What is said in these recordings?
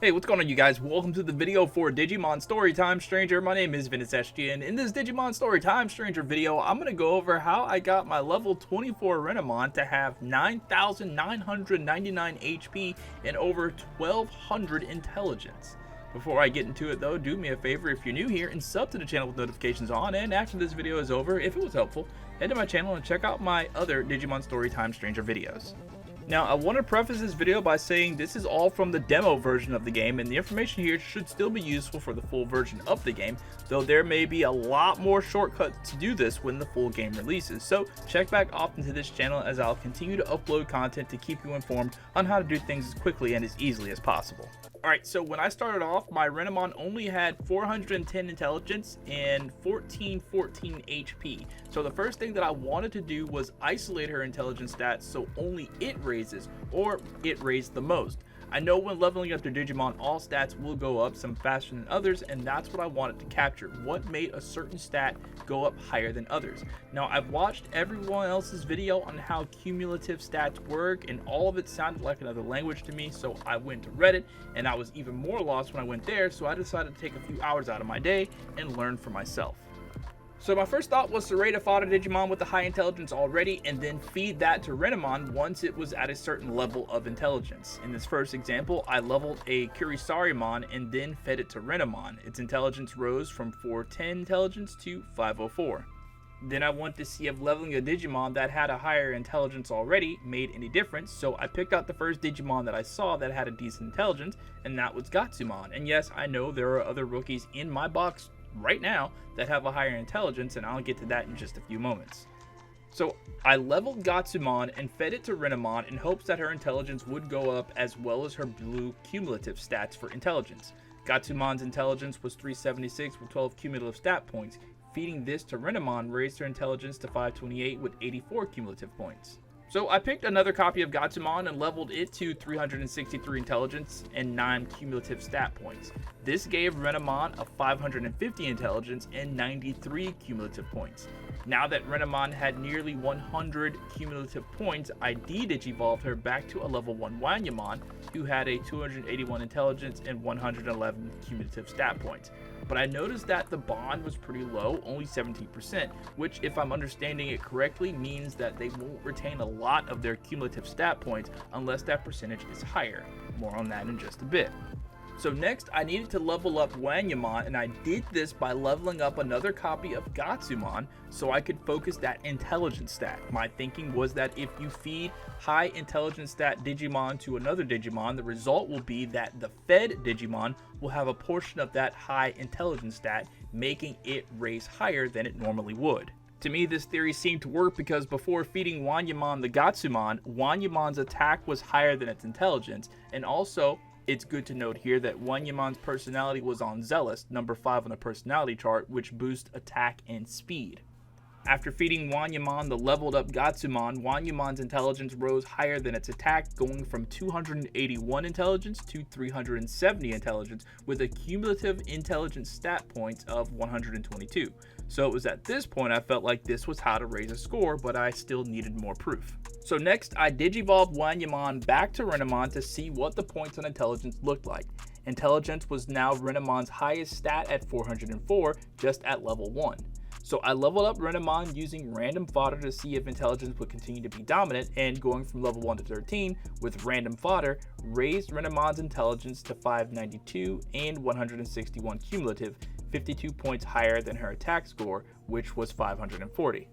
Hey, what's going on, you guys? Welcome to the video for Digimon Storytime Stranger. My name is Ventus, and in this Digimon Storytime Stranger video, I'm going to go over how I got my level 24 Renamon to have 9,999 HP and over 1,200 intelligence. Before I get into it though, do me a favor if you're new here and sub to the channel with notifications on, and after this video is over, if it was helpful, head to my channel and check out my other Digimon Storytime Stranger videos. Now, I want to preface this video by saying this is all from the demo version of the game, and the information here should still be useful for the full version of the game, though there may be a lot more shortcuts to do this when the full game releases. So check back often to this channel as I'll continue to upload content to keep you informed on how to do things as quickly and as easily as possible. Alright, so when I started off, my Renamon only had 410 intelligence and 1414 HP. So the first thing that I wanted to do was isolate her intelligence stats so only it raises, or it raised the most. I know when leveling up the Digimon, all stats will go up, some faster than others, and that's what I wanted to capture. What made a certain stat go up higher than others? Now, I've watched everyone else's video on how cumulative stats work, and all of it sounded like another language to me, so I went to Reddit, and I was even more lost when I went there, so I decided to take a few hours out of my day and learn for myself. So my first thought was to raid a fodder Digimon with a high intelligence already and then feed that to Renamon once it was at a certain level of intelligence. In this first example, I leveled a Kurisarimon and then fed it to Renamon. Its intelligence rose from 410 intelligence to 504. Then I wanted to see if leveling a Digimon that had a higher intelligence already made any difference, so I picked out the first Digimon that I saw that had a decent intelligence, and that was Gatsumon. And yes, I know there are other rookies in my box right now that have a higher intelligence, and I'll get to that in just a few moments. So I leveled Gatsumon and fed it to Renamon in hopes that her intelligence would go up as well as her blue cumulative stats for intelligence. Gatsumon's intelligence was 376 with 12 cumulative stat points. Feeding this to Renamon raised her intelligence to 528 with 84 cumulative points. So I picked another copy of Gatsumon and leveled it to 363 intelligence and 9 cumulative stat points. This gave Renamon a 550 intelligence and 93 cumulative points. Now that Renamon had nearly 100 cumulative points, I de-digivolved her back to a level 1 Wanyamon who had a 281 intelligence and 111 cumulative stat points. But I noticed that the bond was pretty low, only 17%, which, if I'm understanding it correctly, means that they won't retain a lot of their cumulative stat points unless that percentage is higher. More on that in just a bit. So next, I needed to level up Wanyamon, and I did this by leveling up another copy of Gatsumon so I could focus that intelligence stat. My thinking was that if you feed high intelligence stat Digimon to another Digimon, the result will be that the fed Digimon will have a portion of that high intelligence stat, making it raise higher than it normally would. To me, this theory seemed to work because before feeding Wanyamon the Gatsumon, Wanyamon's attack was higher than its intelligence, and also it's good to note here that Wanyamon's personality was on Zealous, number 5 on the personality chart, which boosts attack and speed. After feeding Wanyamon the leveled up Gatsumon, Wanyamon's intelligence rose higher than its attack, going from 281 intelligence to 370 intelligence with a cumulative intelligence stat points of 122. So it was at this point I felt like this was how to raise a score, but I still needed more proof. So next, I digivolved Wanyamon back to Renamon to see what the points on intelligence looked like. Intelligence was now Renamon's highest stat at 404, just at level 1. So I leveled up Renamon using random fodder to see if intelligence would continue to be dominant, and going from level 1 to 13 with random fodder raised Renamon's intelligence to 592 and 161 cumulative, 52 points higher than her attack score, which was 540.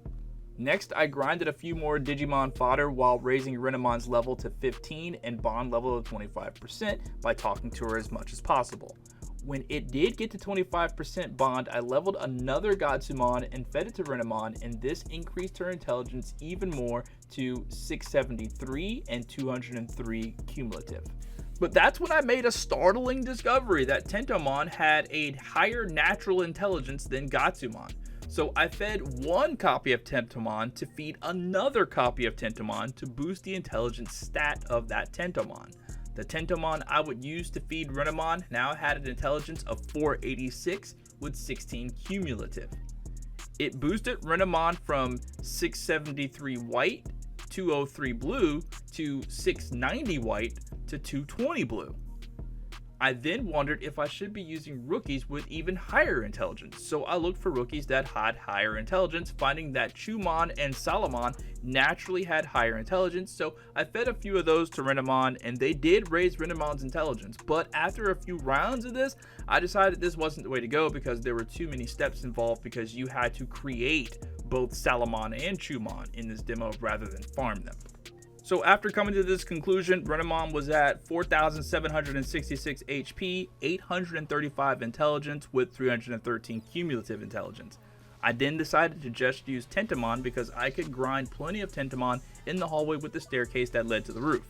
Next, I grinded a few more Digimon fodder while raising Renamon's level to 15 and bond level to 25% by talking to her as much as possible. When it did get to 25% bond, I leveled another Gatsumon and fed it to Renamon, and this increased her intelligence even more to 673 and 203 cumulative. But that's when I made a startling discovery that Tentomon had a higher natural intelligence than Gatsumon. So I fed one copy of Tentomon to feed another copy of Tentomon to boost the intelligence stat of that Tentomon. The Tentomon I would use to feed Renamon now had an intelligence of 486 with 16 cumulative. It boosted Renamon from 673 white, 203 blue to 690 white to 220 blue. I then wondered if I should be using rookies with even higher intelligence, so I looked for rookies that had higher intelligence, finding that Chumon and Salamon naturally had higher intelligence, so I fed a few of those to Renamon, and they did raise Renamon's intelligence. But after a few rounds of this, I decided this wasn't the way to go because there were too many steps involved, because you had to create both Salamon and Chumon in this demo rather than farm them. So after coming to this conclusion, Renamon was at 4,766 HP, 835 intelligence with 313 cumulative intelligence. I then decided to just use Tentomon because I could grind plenty of Tentomon in the hallway with the staircase that led to the roof.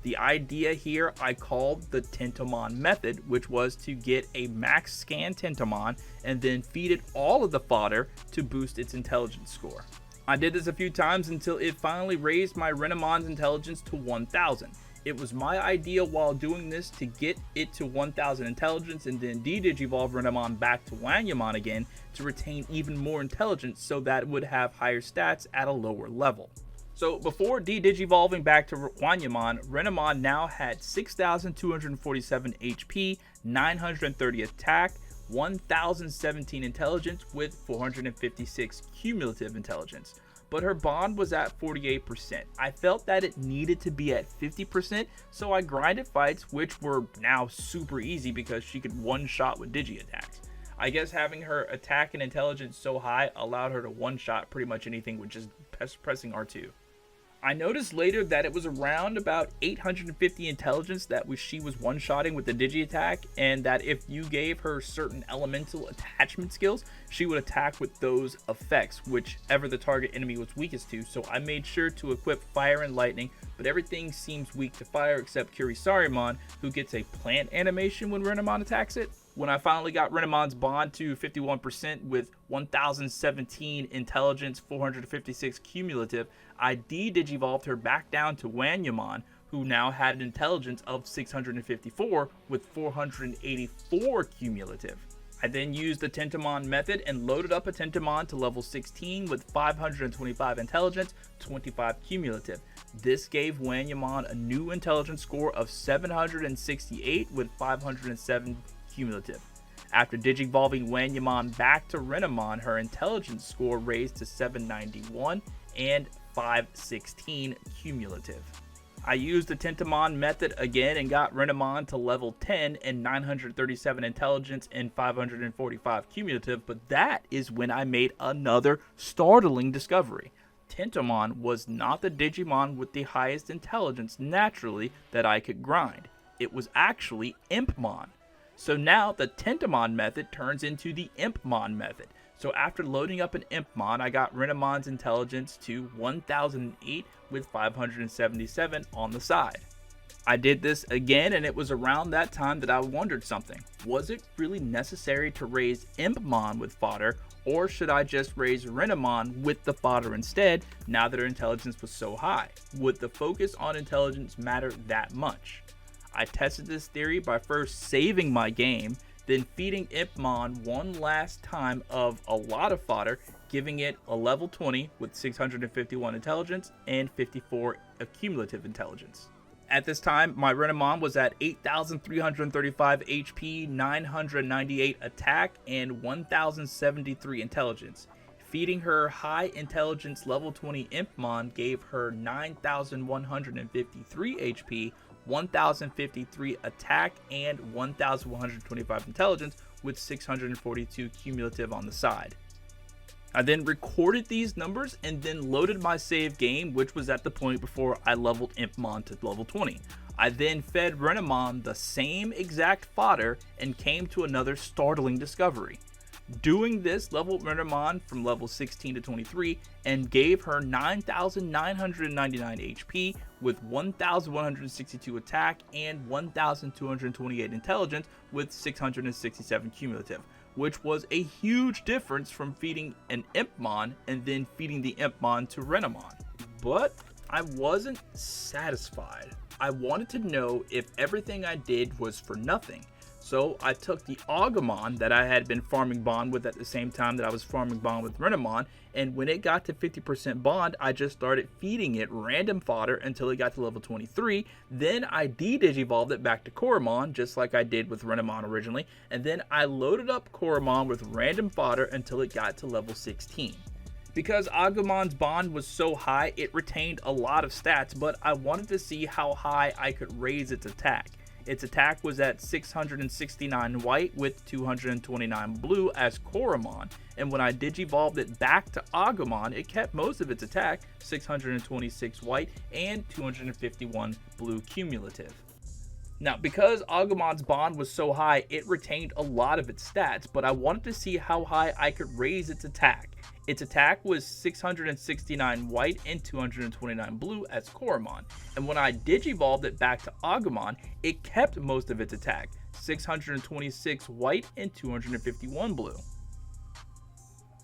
The idea here I called the Tentomon method, which was to get a max scan Tentomon and then feed it all of the fodder to boost its intelligence score. I did this a few times until it finally raised my Renamon's intelligence to 1000. It was my idea while doing this to get it to 1000 intelligence and then de-digivolve Renamon back to Wanyamon again to retain even more intelligence so that it would have higher stats at a lower level. So before de-digivolving back to Wanyamon, Renamon now had 6,247 HP, 930 attack, 1,017 intelligence with 456 cumulative intelligence, but her bond was at 48%. I felt that it needed to be at 50%, so I grinded fights, which were now super easy because she could one-shot with digi attacks. I guess having her attack and intelligence so high allowed her to one-shot pretty much anything with just pressing R2. I noticed later that it was around about 850 intelligence that she was one-shotting with the digi attack, and that if you gave her certain elemental attachment skills, she would attack with those effects, whichever the target enemy was weakest to. So I made sure to equip fire and lightning, but everything seems weak to fire except Kurisarimon, who gets a plant animation when Renamon attacks it. When I finally got Renamon's bond to 51% with 1017 intelligence, 456 cumulative, I de-digivolved her back down to Wanyamon, who now had an intelligence of 654 with 484 cumulative. I then used the Tentomon method and loaded up a Tentomon to level 16 with 525 intelligence, 25 cumulative. This gave Wanyamon a new intelligence score of 768 with 507 cumulative. After digivolving Wanyamon back to Renamon, her intelligence score raised to 791 and 516 cumulative. I used the Tentomon method again and got Renamon to level 10 and 937 intelligence and 545 cumulative, but that is when I made another startling discovery. Tentomon was not the Digimon with the highest intelligence naturally that I could grind. It was actually Impmon. So now the Tentomon method turns into the Impmon method. So after loading up an Impmon, I got Renamon's intelligence to 1008 with 577 on the side. I did this again, and it was around that time that I wondered something. Was it really necessary to raise Impmon with fodder, or should I just raise Renamon with the fodder instead now that her intelligence was so high? Would the focus on intelligence matter that much? I tested this theory by first saving my game, then feeding Impmon one last time of a lot of fodder, giving it a level 20 with 651 intelligence and 54 cumulative intelligence. At this time, my Renamon was at 8,335 HP, 998 attack, and 1,073 intelligence. Feeding her high intelligence level 20 Impmon gave her 9,153 HP, 1,053 attack, and 1,125 intelligence with 642 cumulative on the side. I then recorded these numbers and then loaded my save game, which was at the point before I leveled Impmon to level 20. I then fed Renamon the same exact fodder and came to another startling discovery. Doing this leveled Renamon from level 16 to 23 and gave her 9,999 HP with 1,162 attack and 1,228 intelligence with 667 cumulative, which was a huge difference from feeding an Impmon and then feeding the Impmon to Renamon. But I wasn't satisfied. I wanted to know if everything I did was for nothing. So I took the Agumon that I had been farming bond with at the same time that I was farming bond with Renamon, and when it got to 50% bond, I just started feeding it random fodder until it got to level 23. Then I de-digivolved it back to Koromon, just like I did with Renamon originally, and then I loaded up Koromon with random fodder until it got to level 16. Because Agumon's bond was so high, it retained a lot of stats, but I wanted to see how high I could raise its attack. Its attack was at 669 white with 229 blue as Koromon, and when I digivolved it back to Agumon, it kept most of its attack, 626 white and 251 blue cumulative. Now, because Agumon's bond was so high, it retained a lot of its stats, but I wanted to see how high I could raise its attack. Its attack was 669 white and 229 blue as Koromon, and when I digivolved it back to Agumon, it kept most of its attack, 626 white and 251 blue.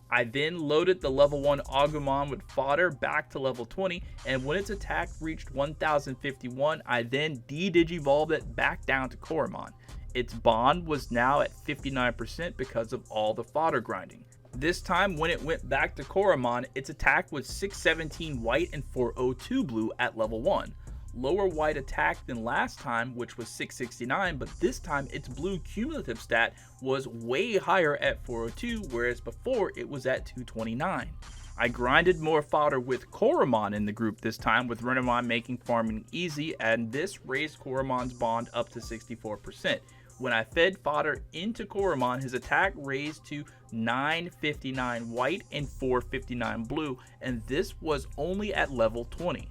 I then loaded the level 1 Agumon with fodder back to level 20, and when its attack reached 1051, I then de-digivolved it back down to Koromon. Its bond was now at 59% because of all the fodder grinding. This time when it went back to Koromon, its attack was 617 white and 402 blue at level 1. Lower white attack than last time, which was 669, but this time its blue cumulative stat was way higher at 402, whereas before it was at 229. I grinded more fodder with Koromon in the group this time, with Renamon making farming easy, and this raised Koromon's bond up to 64%. When I fed fodder into Koromon, his attack raised to 959 white and 459 blue, and this was only at level 20.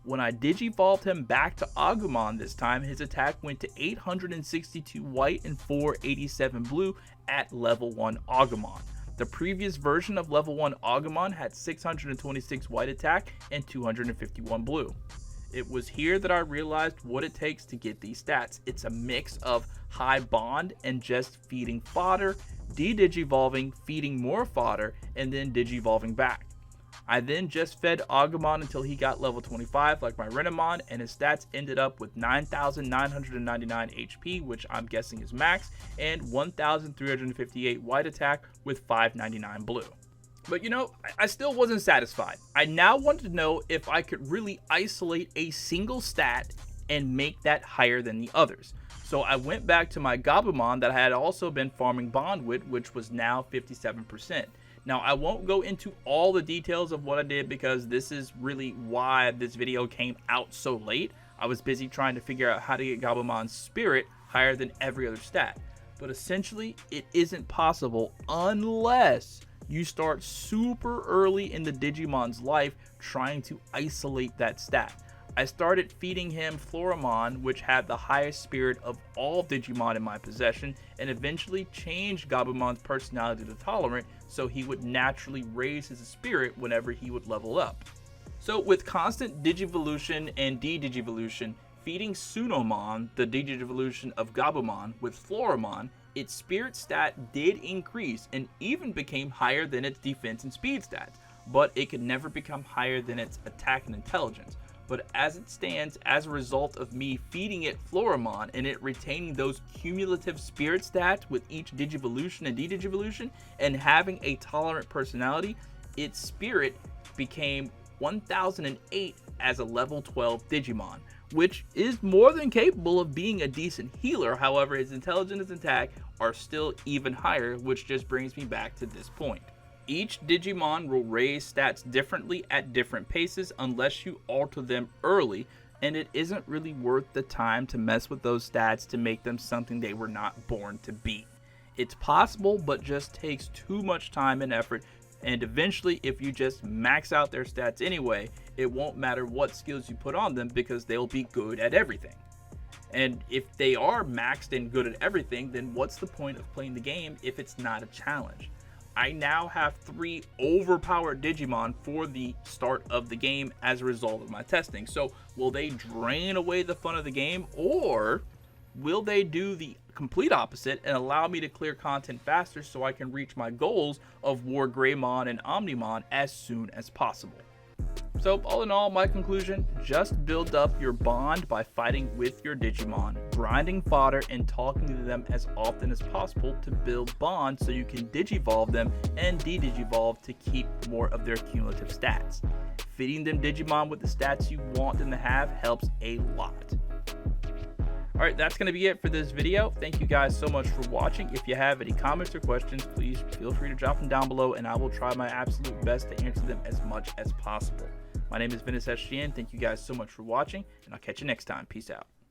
When I digivolved him back to Agumon this time, his attack went to 862 white and 487 blue at level 1 Agumon. The previous version of level 1 Agumon had 626 white attack and 251 blue. It was here that I realized what it takes to get these stats. It's a mix of high bond and just feeding fodder, de-digivolving, feeding more fodder, and then digivolving back. I then just fed Agumon until he got level 25 like my Renamon, and his stats ended up with 9,999 HP, which I'm guessing is max, and 1,358 white attack with 599 blue. But you know, I still wasn't satisfied. I now wanted to know if I could really isolate a single stat and make that higher than the others. So I went back to my Gabumon that I had also been farming bond with, which was now 57%. Now, I won't go into all the details of what I did because this is really why this video came out so late. I was busy trying to figure out how to get Gabumon's spirit higher than every other stat. But essentially, it isn't possible unless you start super early in the Digimon's life trying to isolate that stat. I started feeding him Floramon, which had the highest spirit of all Digimon in my possession, and eventually changed Gabumon's personality to tolerant so he would naturally raise his spirit whenever he would level up. So with constant Digivolution and De-Digivolution, feeding Sunomon, the Digivolution of Gabumon, with Floramon, its spirit stat did increase and even became higher than its defense and speed stats, but it could never become higher than its attack and intelligence. But as it stands, as a result of me feeding it Floramon and it retaining those cumulative spirit stats with each Digivolution and De-Digivolution and having a tolerant personality, its spirit became 1008 as a level 12 Digimon, which is more than capable of being a decent healer. However, his intelligence and attack are still even higher, which just brings me back to this point. Each Digimon will raise stats differently at different paces unless you alter them early, and it isn't really worth the time to mess with those stats to make them something they were not born to be. It's possible, but just takes too much time and effort, and eventually if you just max out their stats anyway, it won't matter what skills you put on them because they'll be good at everything. And if they are maxed and good at everything, then what's the point of playing the game if it's not a challenge? I now have 3 overpowered Digimon for the start of the game as a result of my testing. So will they drain away the fun of the game, or will they do the complete opposite and allow me to clear content faster so I can reach my goals of War Greymon and Omnimon as soon as possible? So all in all, my conclusion, just build up your bond by fighting with your Digimon, grinding fodder, and talking to them as often as possible to build bonds so you can Digivolve them and de-Digivolve to keep more of their cumulative stats. Feeding them Digimon with the stats you want them to have helps a lot. Alright, that's going to be it for this video. Thank you guys so much for watching. If you have any comments or questions, please feel free to drop them down below and I will try my absolute best to answer them as much as possible. My name is Ventus SGN. Thank you guys so much for watching, and I'll catch you next time. Peace out.